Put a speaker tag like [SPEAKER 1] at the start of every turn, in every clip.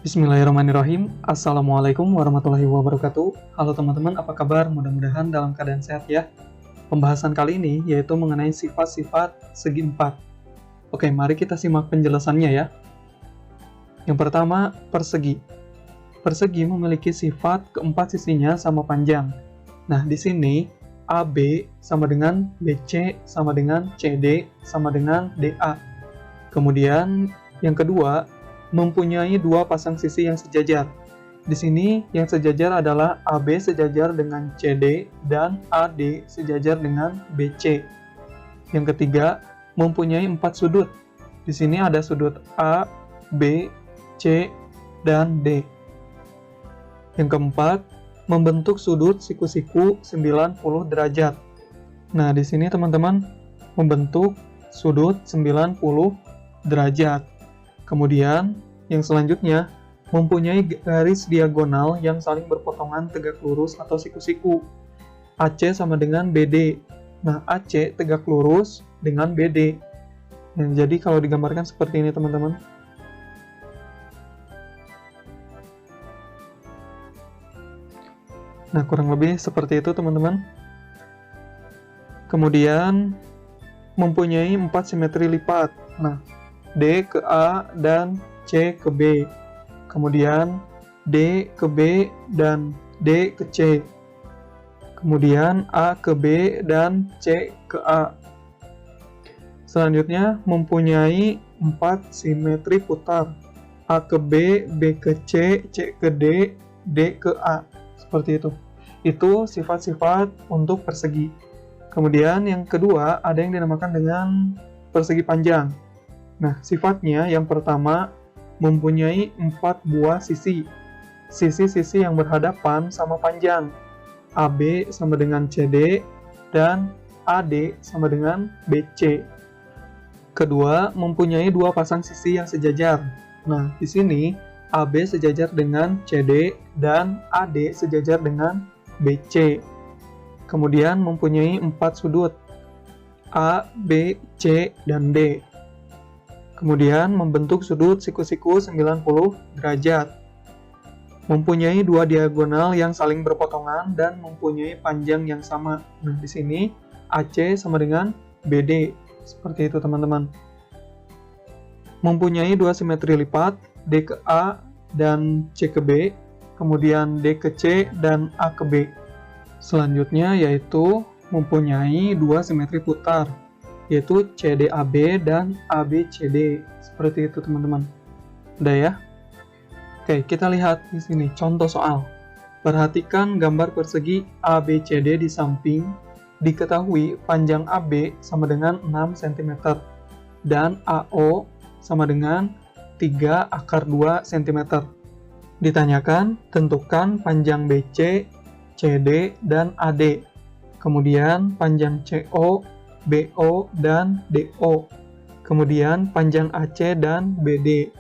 [SPEAKER 1] Bismillahirrahmanirrahim. Assalamualaikum warahmatullahi wabarakatuh. Halo teman-teman, apa kabar? Mudah-mudahan dalam keadaan sehat ya. Pembahasan kali ini yaitu mengenai sifat-sifat segi empat. Oke, mari kita simak penjelasannya ya. Yang pertama, persegi. Persegi memiliki sifat keempat sisinya sama panjang. Nah, di sini AB sama dengan BC sama dengan CD sama dengan DA. Kemudian yang kedua, mempunyai dua pasang sisi yang sejajar. Di sini yang sejajar adalah AB sejajar dengan CD dan AD sejajar dengan BC. Yang ketiga, mempunyai empat sudut. Di sini ada sudut A, B, C, dan D. Yang keempat, membentuk sudut siku-siku 90 derajat. Nah, di sini teman-teman membentuk sudut 90 derajat. Kemudian, yang selanjutnya, mempunyai garis diagonal yang saling berpotongan tegak lurus atau siku-siku. AC sama dengan BD. Nah, AC tegak lurus dengan BD. Nah, jadi kalau digambarkan seperti ini, teman-teman. Nah, kurang lebih seperti itu, teman-teman. Kemudian, mempunyai 4 simetri lipat. Nah, D ke A dan C ke B. Kemudian D ke B dan D ke C. Kemudian A ke B dan C ke A. Selanjutnya mempunyai 4 simetri putar. A ke B, B ke C, C ke D, D ke A. Seperti itu. Itu sifat-sifat untuk persegi. Kemudian yang kedua ada yang dinamakan dengan persegi panjang. Nah, sifatnya yang pertama mempunyai 4 buah sisi. Sisi-sisi yang berhadapan sama panjang. AB sama dengan CD dan AD sama dengan BC. Kedua, mempunyai 2 pasang sisi yang sejajar. Nah, di sini AB sejajar dengan CD dan AD sejajar dengan BC. Kemudian mempunyai 4 sudut. A, B, C, dan D. Kemudian membentuk sudut siku-siku 90 derajat. Mempunyai 2 diagonal yang saling berpotongan dan mempunyai panjang yang sama. Nah, di sini AC sama dengan BD. Seperti itu, teman-teman. Mempunyai 2 simetri lipat, D ke A dan C ke B. Kemudian D ke C dan A ke B. Selanjutnya yaitu mempunyai 2 simetri putar, yaitu CDAB dan ABCD. Seperti itu, teman-teman. Udah ya? Oke, kita lihat di sini contoh soal. Perhatikan gambar persegi ABCD di samping. Diketahui panjang AB sama dengan 6 cm dan AO sama dengan 3 akar 2 cm. Ditanyakan, tentukan panjang BC, CD, dan AD. Kemudian panjang CO, BO, dan DO. Kemudian panjang AC dan BD.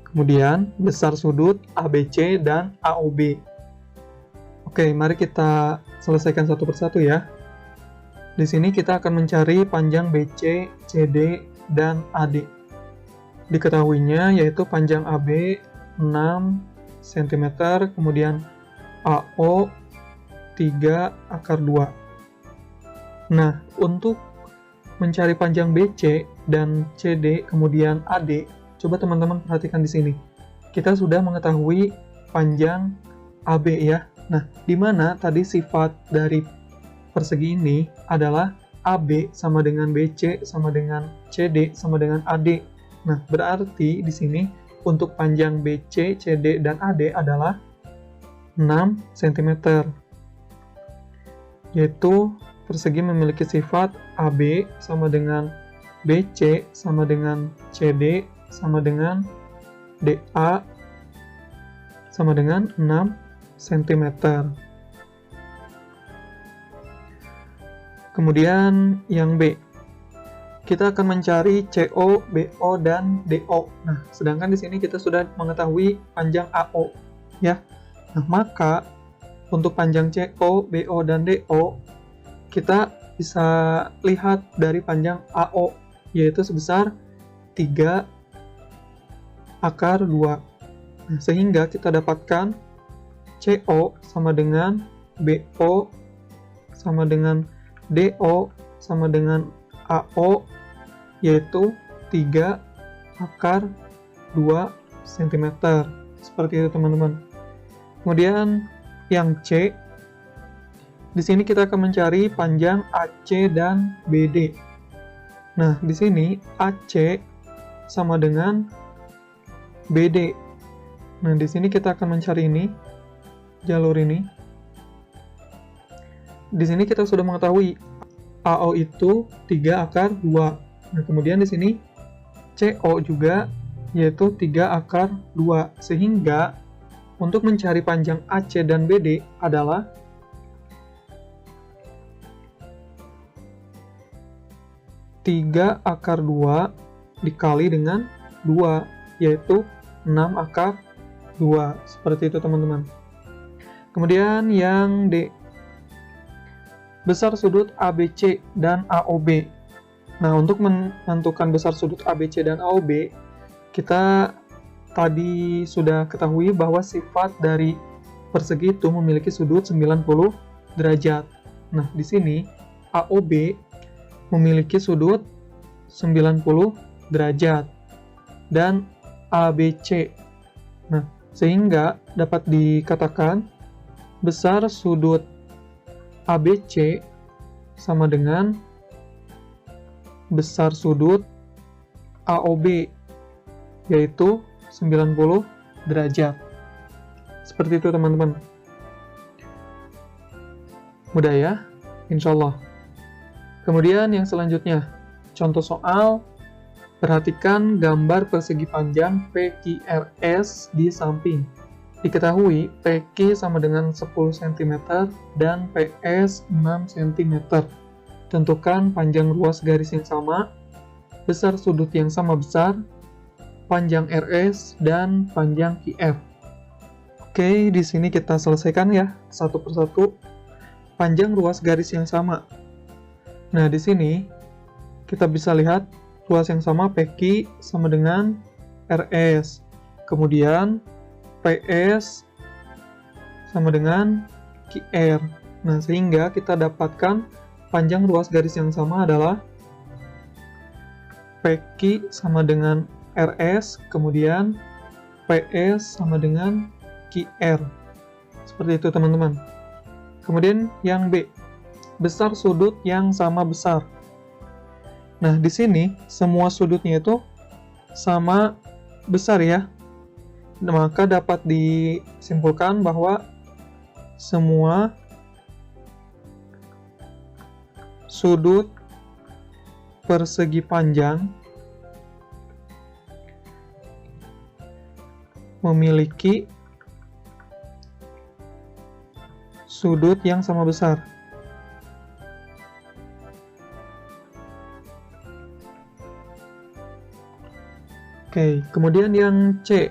[SPEAKER 1] Kemudian besar sudut ABC dan AOB. Oke, mari kita selesaikan satu persatu ya. Di sini kita akan mencari panjang BC, CD, dan AD. Diketahuinya yaitu panjang AB 6 cm, kemudian AO 3 akar 2. Nah, untuk mencari panjang BC dan CD kemudian AD, coba teman-teman perhatikan di sini. Kita sudah mengetahui panjang AB ya. Nah, di mana tadi sifat dari persegi ini adalah AB sama dengan BC sama dengan CD sama dengan AD. Nah, berarti di sini untuk panjang BC, CD, dan AD adalah 6 cm. Yaitu persegi memiliki sifat AB sama dengan BC sama dengan CD sama dengan DA sama dengan 6 cm. Kemudian yang B, kita akan mencari CO, BO, dan DO. Nah, sedangkan di sini kita sudah mengetahui panjang AO ya. Nah, maka untuk panjang CO, BO, dan DO kita bisa lihat dari panjang AO, yaitu sebesar 3 akar 2. Nah, sehingga kita dapatkan CO sama dengan BO sama dengan DO sama dengan AO, yaitu 3 akar 2 cm. Seperti itu teman-teman. Kemudian yang C, di sini kita akan mencari panjang AC dan BD. Nah, di sini AC sama dengan BD. Nah, di sini kita akan mencari ini, jalur ini. Di sini kita sudah mengetahui AO itu 3 akar 2. Nah, kemudian di sini CO juga yaitu 3 akar 2. Sehingga untuk mencari panjang AC dan BD adalah 3 akar 2 dikali dengan 2, yaitu 6 akar 2. Seperti itu teman-teman. Kemudian yang D, besar sudut ABC dan AOB. Nah, untuk menentukan besar sudut ABC dan AOB, kita tadi sudah ketahui bahwa sifat dari persegi itu memiliki sudut 90 derajat. Nah, di sini AOB memiliki sudut 90 derajat dan ABC. Nah, sehingga dapat dikatakan besar sudut ABC sama dengan besar sudut AOB, yaitu 90 derajat. Seperti itu teman-teman. Mudah ya? Insya Allah. Kemudian yang selanjutnya, contoh soal, perhatikan gambar persegi panjang PQRS di samping. Diketahui PQ sama dengan 10 cm dan PS 6 cm. Tentukan panjang ruas garis yang sama, besar sudut yang sama besar, panjang RS, dan panjang QR. Oke, di sini kita selesaikan ya, satu persatu. Panjang ruas garis yang sama. Nah, di sini kita bisa lihat ruas yang sama PQ sama dengan RS. Kemudian PS sama dengan QR. Nah, sehingga kita dapatkan panjang ruas garis yang sama adalah PQ sama dengan RS, kemudian PS sama dengan QR. Seperti itu teman-teman. Kemudian yang B, besar sudut yang sama besar. Nah, di sini semua sudutnya itu sama besar ya. Maka dapat disimpulkan bahwa semua sudut persegi panjang memiliki sudut yang sama besar. Oke, kemudian yang C,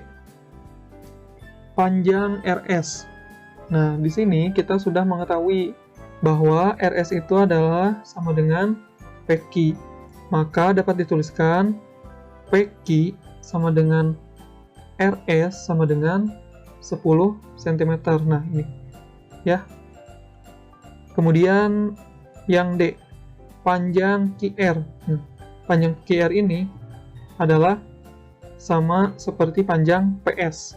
[SPEAKER 1] panjang RS. Nah, di sini kita sudah mengetahui bahwa RS itu adalah sama dengan PQ. Maka dapat dituliskan PQ sama dengan RS sama dengan 10 cm. Nah, ini ya. Kemudian yang D, panjang QR. Nah, panjang QR ini adalah sama seperti panjang PS.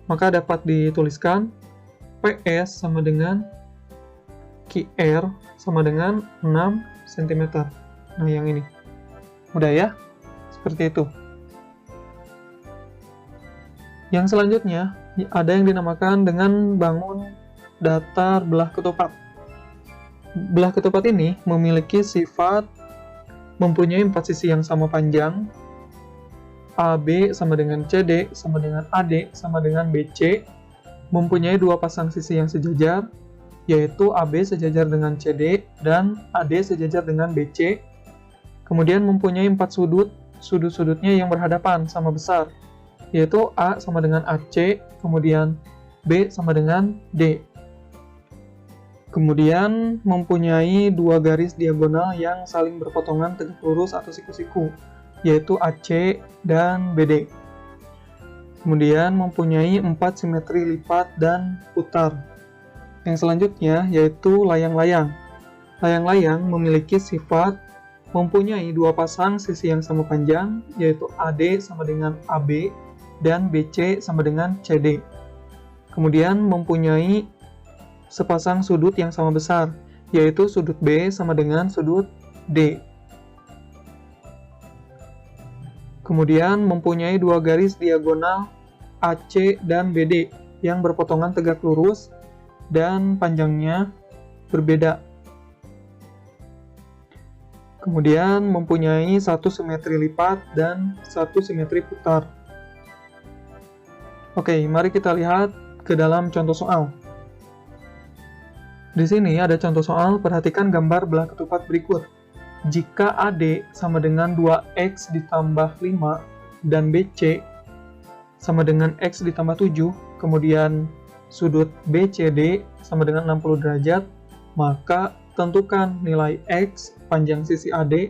[SPEAKER 1] Maka dapat dituliskan PS sama dengan QR sama dengan 6 cm. Nah, yang ini. Mudah ya? Seperti itu. Yang selanjutnya, ada yang dinamakan dengan bangun datar belah ketupat. Belah ketupat ini memiliki sifat mempunyai 4 sisi yang sama panjang, AB sama dengan CD, sama dengan AD, sama dengan BC, mempunyai 2 pasang sisi yang sejajar, yaitu AB sejajar dengan CD dan AD sejajar dengan BC. Kemudian mempunyai 4 sudut, sudut-sudutnya yang berhadapan sama besar, yaitu A sama dengan AC, kemudian B sama dengan D. Kemudian mempunyai 2 garis diagonal yang saling berpotongan tegak lurus atau siku-siku, yaitu AC dan BD. Kemudian mempunyai 4 simetri lipat dan putar. Yang selanjutnya yaitu layang-layang. Layang-layang memiliki sifat mempunyai dua pasang sisi yang sama panjang, yaitu AD sama dengan AB dan BC sama dengan CD. Kemudian mempunyai sepasang sudut yang sama besar, yaitu sudut B sama dengan sudut D. Kemudian mempunyai dua garis diagonal AC dan BD yang berpotongan tegak lurus dan panjangnya berbeda. Kemudian mempunyai satu simetri lipat dan satu simetri putar. Oke, mari kita lihat ke dalam contoh soal. Di sini ada contoh soal, perhatikan gambar belah ketupat berikut. Jika AD sama dengan 2X ditambah 5 dan BC sama dengan X ditambah 7, kemudian sudut BCD sama dengan 60 derajat, maka tentukan nilai X, panjang sisi AD,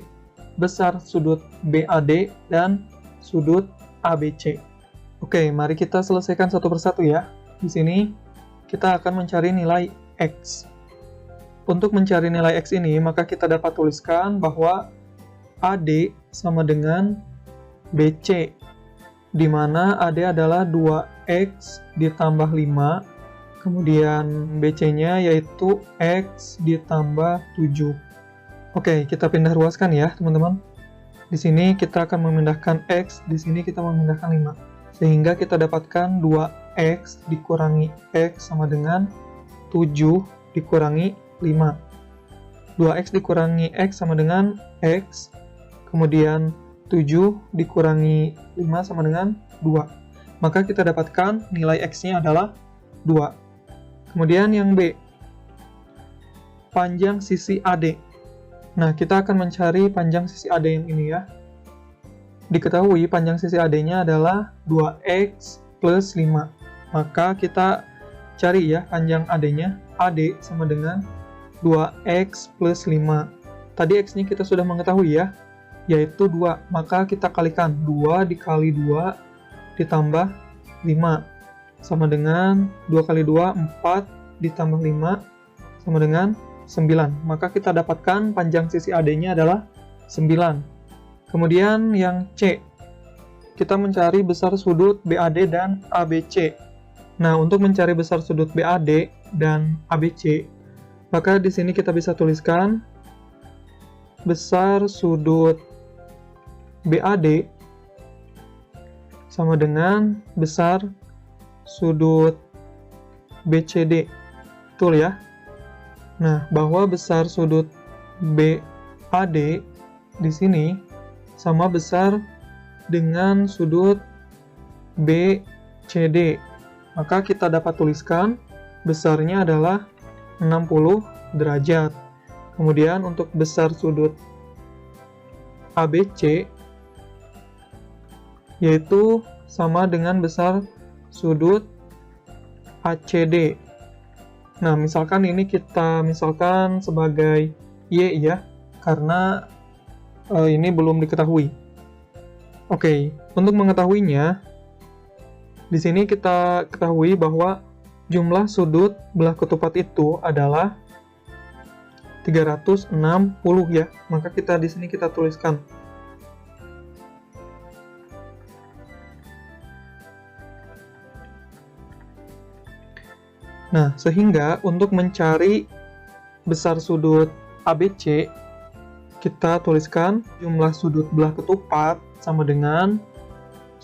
[SPEAKER 1] besar sudut BAD, dan sudut ABC. Oke, mari kita selesaikan satu persatu ya. Di sini kita akan mencari nilai X. Untuk mencari nilai X ini, maka kita dapat tuliskan bahwa AD sama dengan BC, di mana AD adalah 2X ditambah 5, kemudian BC-nya yaitu X ditambah 7. Oke, kita pindah ruaskan ya, teman-teman. Di sini kita akan memindahkan X, di sini kita memindahkan 5. Sehingga kita dapatkan 2X dikurangi X sama dengan 7 dikurangi 5. 2X dikurangi X sama dengan X, kemudian 7 dikurangi 5 sama dengan 2. Maka kita dapatkan nilai X-nya adalah 2. Kemudian yang B, panjang sisi AD. Nah, kita akan mencari panjang sisi AD yang ini ya. Diketahui panjang sisi AD-nya adalah 2X plus 5. Maka kita cari ya panjang AD-nya. AD sama dengan 2X plus 5. Tadi X-nya kita sudah mengetahui ya, yaitu 2. Maka kita kalikan 2 dikali 2 ditambah 5. Sama dengan 2 kali 2, 4 ditambah 5 sama dengan 9. Maka kita dapatkan panjang sisi AD-nya adalah 9. Kemudian yang C, kita mencari besar sudut BAD dan ABC. Nah, untuk mencari besar sudut BAD dan ABC, maka di sini kita bisa tuliskan besar sudut BAD sama dengan besar sudut BCD. Betul ya? Nah, bahwa besar sudut BAD di sini sama besar dengan sudut BCD. Maka kita dapat tuliskan besarnya adalah 60 derajat. Kemudian untuk besar sudut ABC yaitu sama dengan besar sudut ACD. Nah, misalkan ini kita misalkan sebagai Y ya, karena ini belum diketahui. Oke, untuk mengetahuinya, di sini kita ketahui bahwa jumlah sudut belah ketupat itu adalah 360 ya. Maka kita di sini kita tuliskan Nah, sehingga untuk mencari besar sudut ABC, kita tuliskan jumlah sudut belah ketupat sama dengan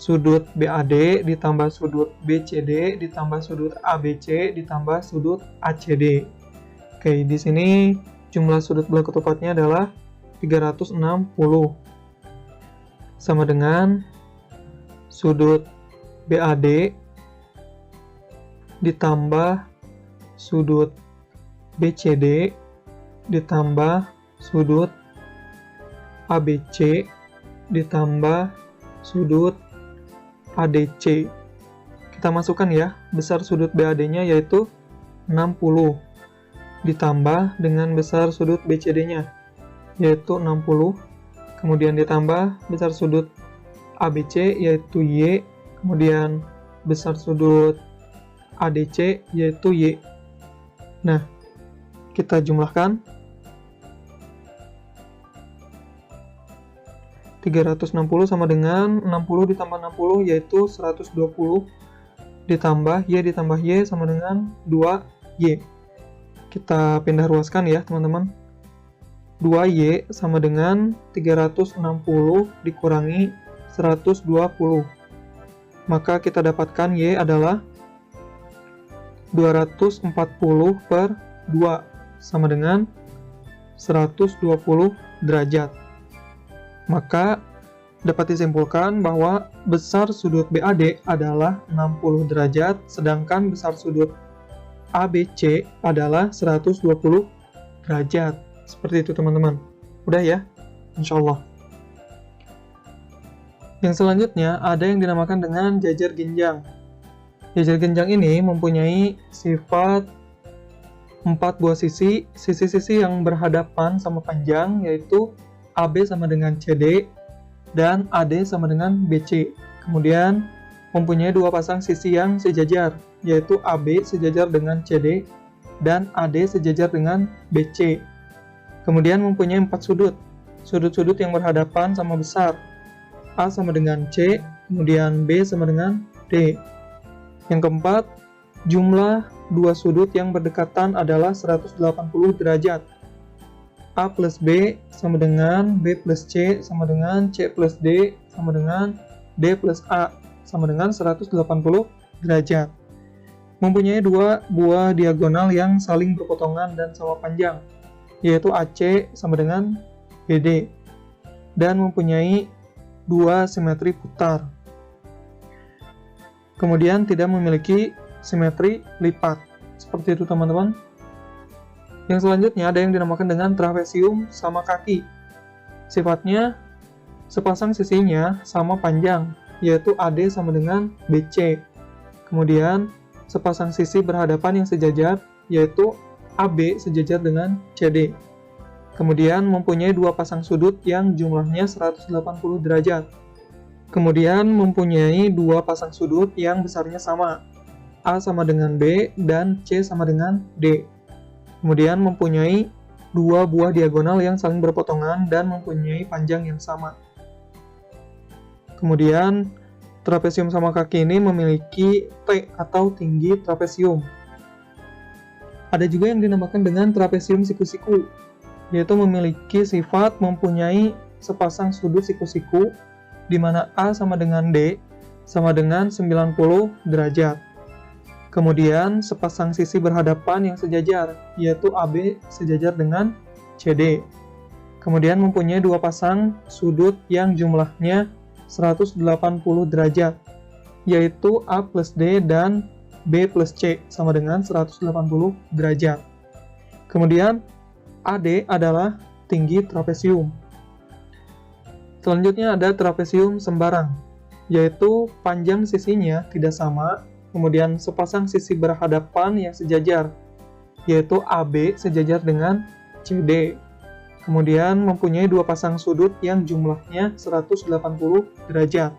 [SPEAKER 1] sudut BAD ditambah sudut BCD ditambah sudut ABC ditambah sudut ACD. Oke, di sini jumlah sudut belah ketupatnya adalah 360 sama dengan sudut BAD ditambah sudut BCD ditambah sudut ABC ditambah sudut ADC. Kita masukkan ya, besar sudut BAD-nya yaitu 60 ditambah dengan besar sudut BCD-nya yaitu 60, kemudian ditambah besar sudut ABC yaitu Y, kemudian besar sudut ADC yaitu Y. Nah, kita jumlahkan. 360 sama dengan 60 ditambah 60 yaitu 120 ditambah Y ditambah Y sama dengan 2Y. Kita pindah ruaskan ya teman-teman. 2Y sama dengan 360 dikurangi 120. Maka kita dapatkan Y adalah 240 per 2 sama dengan 120 derajat. Maka dapat disimpulkan bahwa besar sudut BAD adalah 60 derajat, sedangkan besar sudut ABC adalah 120 derajat. Seperti itu teman-teman. Udah ya? Insya Allah. Yang selanjutnya ada yang dinamakan dengan jajar genjang. Jajar genjang ini mempunyai sifat 4 buah sisi yang berhadapan sama panjang, yaitu AB sama dengan CD dan AD sama dengan BC. Kemudian mempunyai 2 pasang sisi yang sejajar, yaitu AB sejajar dengan CD dan AD sejajar dengan BC. Kemudian mempunyai 4 sudut. Sudut-sudut yang berhadapan sama besar. A sama dengan C, kemudian B sama dengan D. Yang keempat, jumlah 2 sudut yang berdekatan adalah 180 derajat. A plus B sama dengan B plus C sama dengan C plus D sama dengan D plus A sama dengan 180 derajat. Mempunyai 2 buah diagonal yang saling berpotongan dan sama panjang, yaitu AC sama dengan BD, dan mempunyai 2 simetri putar. Kemudian tidak memiliki simetri lipat. Seperti itu teman-teman. Yang selanjutnya ada yang dinamakan dengan trapesium sama kaki. Sifatnya sepasang sisinya sama panjang, yaitu AD sama dengan BC. Kemudian sepasang sisi berhadapan yang sejajar, yaitu AB sejajar dengan CD. Kemudian mempunyai 2 pasang sudut yang jumlahnya 180 derajat. Kemudian mempunyai 2 pasang sudut yang besarnya sama, A sama dengan B dan C sama dengan D. Kemudian mempunyai 2 buah diagonal yang saling berpotongan dan mempunyai panjang yang sama. Kemudian trapesium sama kaki ini memiliki T atau tinggi trapesium. Ada juga yang dinamakan dengan trapesium siku-siku, yaitu memiliki sifat mempunyai sepasang sudut siku-siku di mana A sama dengan D sama dengan 90 derajat. Kemudian sepasang sisi berhadapan yang sejajar, yaitu AB sejajar dengan CD. Kemudian mempunyai 2 pasang sudut yang jumlahnya 180 derajat, yaitu A plus D dan B plus C sama dengan 180 derajat. Kemudian AD adalah tinggi trapesium. Selanjutnya ada trapesium sembarang, yaitu panjang sisinya tidak sama, kemudian sepasang sisi berhadapan yang sejajar, yaitu AB sejajar dengan CD. Kemudian mempunyai 2 pasang sudut yang jumlahnya 180 derajat.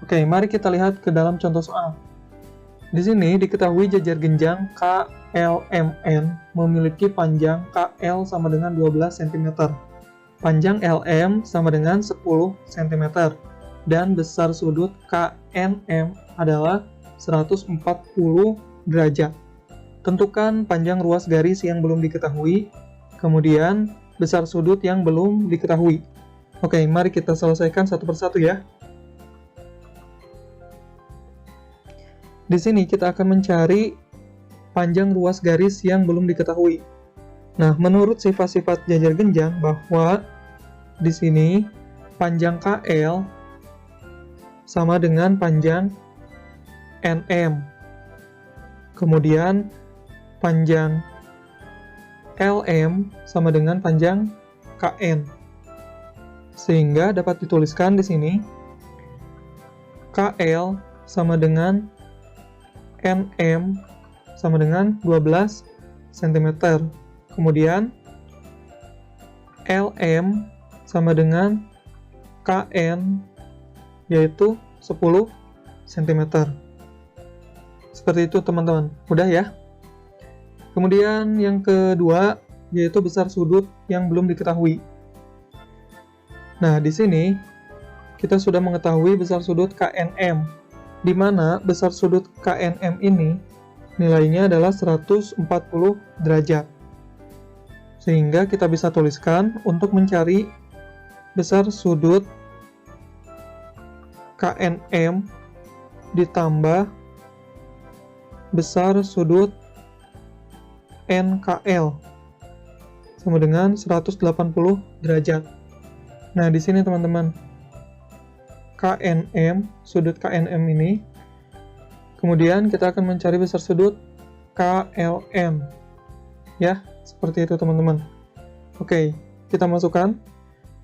[SPEAKER 1] Oke, mari kita lihat ke dalam contoh soal. Di sini diketahui jajar genjang KLMN memiliki panjang KL sama dengan 12 cm, panjang LM sama dengan 10 cm, dan besar sudut KNM adalah 140 derajat. Tentukan panjang ruas garis yang belum diketahui, kemudian besar sudut yang belum diketahui. Oke, mari kita selesaikan satu persatu ya. Di sini kita akan mencari panjang ruas garis yang belum diketahui. Nah, menurut sifat-sifat jajar genjang bahwa di sini panjang KL sama dengan panjang NM. Kemudian panjang LM sama dengan panjang KN. Sehingga dapat dituliskan di sini KL sama dengan NM sama dengan 12 cm. Kemudian LM sama dengan KN yaitu 10 cm. Seperti itu teman-teman, mudah ya. Kemudian yang kedua yaitu besar sudut yang belum diketahui. Nah, di sini kita sudah mengetahui besar sudut KNM, di mana besar sudut KNM ini nilainya adalah 140 derajat. Sehingga kita bisa tuliskan untuk mencari besar sudut KNM ditambah besar sudut NKL sama dengan 180 derajat. Nah, di sini teman-teman, KNM, sudut KNM ini, kemudian kita akan mencari besar sudut KLM. Ya, seperti itu teman-teman. Oke, kita masukkan.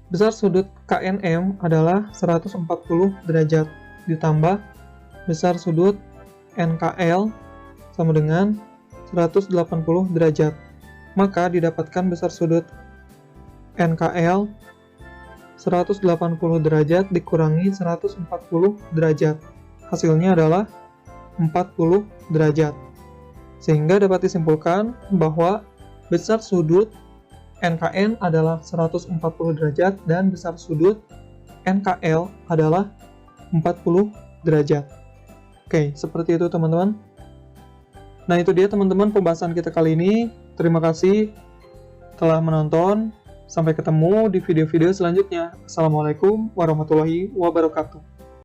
[SPEAKER 1] Besar sudut KNM adalah 140 derajat ditambah besar sudut NKL sama dengan 180 derajat. Maka didapatkan besar sudut NKL 180 derajat dikurangi 140 derajat. Hasilnya adalah 40 derajat. Sehingga dapat disimpulkan bahwa besar sudut NKN adalah 140 derajat dan besar sudut NKL adalah 40 derajat. Oke, seperti itu teman-teman. Nah, itu dia teman-teman pembahasan kita kali ini. Terima kasih telah menonton. Sampai ketemu di video-video selanjutnya. Assalamualaikum warahmatullahi wabarakatuh.